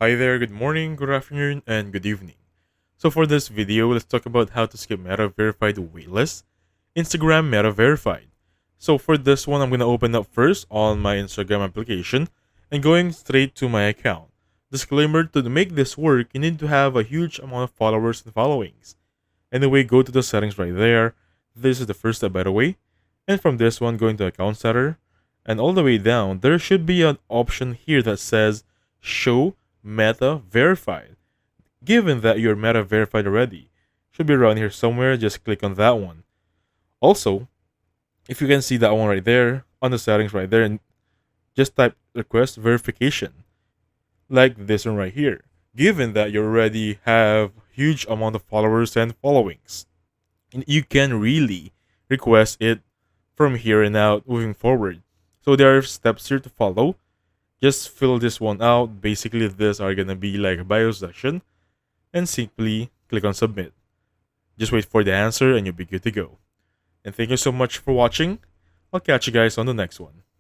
Hi there, good morning, good afternoon, and good evening. So for this video, let's talk about how to skip Meta Verified Waitlist, Instagram Meta Verified. So for this one, I'm going to open up first on my Instagram application and going straight to my account. Disclaimer, to make this work, you need to have a huge amount of followers and followings. Anyway, go to the settings right there. This is the first step, by the way. And from this one, going to Account Setter. And all the way down, there should be an option here that says Show Meta Verified. Given that you're Meta Verified already, should be around here somewhere, just click on that one. Also, if you can see that one right there, on the settings right there, and just type Request Verification. Like this one right here. Given that you already have huge amount of followers and followings, and you can really request it from here and out moving forward. So there are steps here to follow. Just fill this one out. Basically, these are gonna be like a bio section, and simply click on submit. Just wait for the answer and you'll be good to go. And thank you so much for watching. I'll catch you guys on the next one.